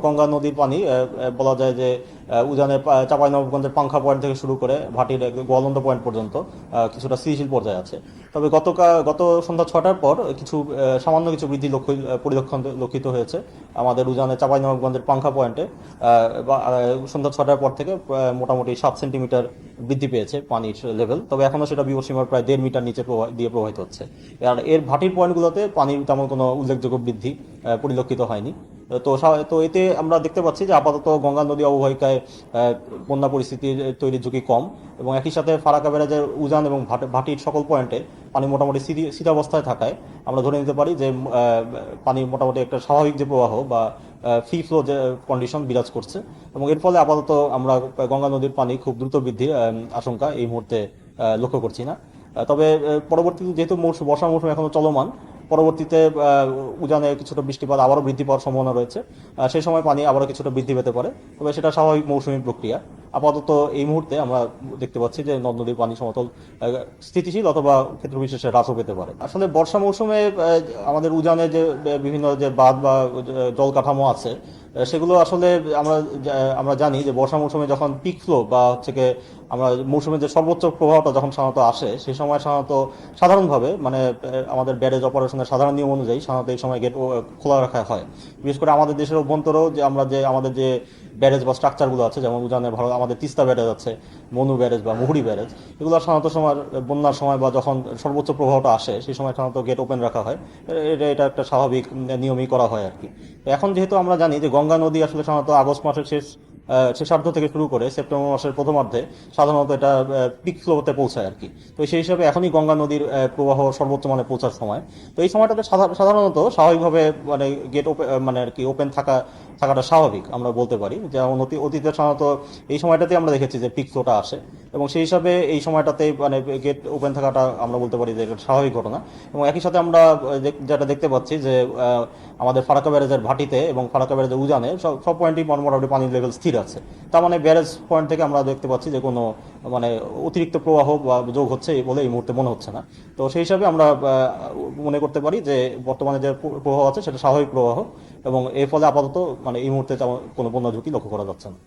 গঙ্গা নদীর পানি বলা যায় যে উজানের চাঁপাইনবাবগঞ্জের পাংখা পয়েন্ট থেকে শুরু করে ভাটির গোয়ালন্দ পয়েন্ট পর্যন্ত কিছুটা স্থিতিশীল পর্যায়ে আছে। তবে গত সন্ধ্যা 6টার পর সামান্য কিছু বৃদ্ধি লক্ষিত হয়েছে আমাদের উজানের চাঁপাইনবাবগঞ্জের পাংখা পয়েন্টে। সন্ধ্যা 6টার পর থেকে মোটামুটি 7 সেন্টিমিটার বৃদ্ধি পেয়েছে পানির লেভেল, তবে এখনো সেটা বিপদসীমার প্রায় 1.5 মিটার নিচে দিয়ে প্রবাহিত হচ্ছে। আর এর ভাটির পয়েন্টগুলোতে পানির তেমন কোনো উল্লেখযোগ্য বৃদ্ধি পরিলক্ষিত হয়নি। তো এতে আমরা দেখতে পাচ্ছি যে আপাতত গঙ্গা নদী অববাহিকায় বন্যা পরিস্থিতি তৈরির ঝুঁকি কম, এবং একই সাথে ফারাক্কা ব্যারাজের উজান এবং ভাটির সকল পয়েন্টে পানি মোটামুটি স্থিতাবস্থায় থাকায় আমরা ধরে নিতে পারি যে পানির মোটামুটি একটা স্বাভাবিক যে প্রবাহ বা ফ্রি ফ্লো যে কন্ডিশন বিরাজ করছে, এবং এর ফলে আপাতত আমরা গঙ্গা নদীর পানি খুব দ্রুত বৃদ্ধির আশঙ্কা এই মুহূর্তে লক্ষ্য করছি না। তবে পরবর্তীতে যেহেতু বর্ষা মৌসুম এখনো চলমান, পরবর্তীতে উজানে কিছুটা বৃষ্টিপাত আবারও বৃদ্ধি পাওয়ার সম্ভাবনা রয়েছে। সেই সময় পানি আবারও কিছুটা বৃদ্ধি পেতে পারে, তবে সেটা স্বাভাবিক মৌসুমী প্রক্রিয়া। আপাতত এই মুহূর্তে আমরা দেখতে পাচ্ছি যে নদ নদীর পানি সমতল স্থিতিশীল অথবা ক্ষেত্র বিশেষে হ্রাসও পেতে পারে। আসলে বর্ষা মৌসুমে আমাদের উজানে যে বিভিন্ন যে বাঁধ বা জল কাঠামো আছে, সেগুলো আসলে আমরা জানি যে বর্ষা মৌসুমে যখন পিক ফ্লো বা আমরা মৌসুমে যে সর্বোচ্চ প্রবাহটা যখন সাধারণত আসে, সেই সময় সাধারণত সাধারণভাবে মানে আমাদের ব্যারেজ অপারেশনের সাধারণ নিয়ম অনুযায়ী সাধারণত এই সময় গেট খোলা রাখা হয়। বিশেষ করে আমাদের দেশের অভ্যন্তরেও যে আমাদের যে ব্যারেজ বা স্ট্রাকচারগুলো আছে, যেমন উজানে আমাদের তিস্তা ব্যারেজ আছে, মনু ব্যারেজ বা মুহুরী ব্যারেজ, এগুলো সাধারণত সময় বন্যার সময় বা যখন সর্বোচ্চ প্রবাহটা আসে সেই সময় সাধারণত গেট ওপেন রাখা হয়। এটা একটা স্বাভাবিক নিয়মই করা হয় আর কি। এখন যেহেতু আমরা জানি যে গঙ্গা নদী আসলে সাধারণত আগস্ট মাসের শেষার্ধ থেকে শুরু করে সেপ্টেম্বর মাসের প্রথমার্ধে সাধারণত এটা পিক ফ্লোতে পৌঁছায় আর কি। তো সেই হিসাবে এখনই গঙ্গা নদীর প্রবাহ সর্বোচ্চ মানে পৌঁছার সময়। তো এই সময়টাতে সাধারণত স্বাভাবিকভাবে মানে গেট ওপেন মানে আর কি ওপেন থাকাটা স্বাভাবিক আমরা বলতে পারি। যেমন অতীতে সাধারণত এই সময়টাতে আমরা দেখেছি যে পিক ফ্লোটা আসে, এবং সেই হিসাবে এই সময়টাতে মানে গেট ওপেন থাকাটা আমরা বলতে পারি যে এটা স্বাভাবিক ঘটনা। এবং একই সাথে আমরা যেটা দেখতে পাচ্ছি যে আমাদের ফারাক্কা ব্যারেজের ভাটিতে এবং ফারাক্কা ব্যারেজের উজানে সব পয়েন্টই মোটামুটি পানির লেভেল স্থির আছে। তার মানে ব্যারেজ পয়েন্ট থেকে আমরা দেখতে পাচ্ছি যে কোনো মানে অতিরিক্ত প্রবাহ বা যোগ হচ্ছে বলে এই মুহূর্তে মনে হচ্ছে না। তো সেই হিসাবে আমরা মনে করতে পারি যে বর্তমানে যে প্রবাহ আছে সেটা স্বাভাবিক প্রবাহ, এবং এর ফলে আপাতত মানে এই মুহূর্তে কোনো বন্যা ঝুঁকি লক্ষ্য করা যাচ্ছে না।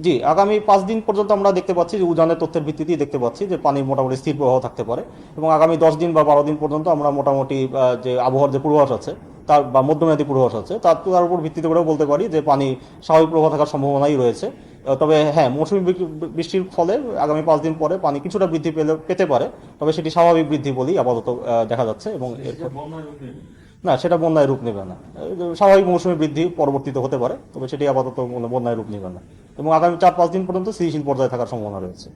জি, আগামী 5 দিন পর্যন্ত আমরা দেখতে পাচ্ছি যে উজানের তথ্যের ভিত্তিতেই দেখতে পাচ্ছি যে পানির মোটামুটি স্থির প্রবাহ থাকতে পারে, এবং আগামী 10 দিন বা 12 দিন পর্যন্ত আমরা মোটামুটি যে আবহাওয়ার যে পূর্বাভাস আছে তার বা মধ্যমেয়াদী পূর্বাভাস আছে তার উপর ভিত্তিতে করেও বলতে পারি যে পানি স্বাভাবিক প্রবাহ থাকার সম্ভাবনাই রয়েছে। তবে হ্যাঁ, মৌসুমী বৃষ্টির ফলে আগামী 5 দিন পরে পানি কিছুটা বৃদ্ধি পেতে পারে, তবে সেটি স্বাভাবিক বৃদ্ধি বলেই আপাতত দেখা যাচ্ছে। এবং না, সেটা বন্যায় রূপ নেবে না। স্বাভাবিক মৌসুমী বৃদ্ধি পরবর্তীতে হতে পারে, তবে সেটি আপাতত বন্যায় রূপ নেবে না, এবং আগামী 4-5 দিন পর্যন্ত স্থিতিশীল পর্যায়ে থাকার সম্ভাবনা রয়েছে।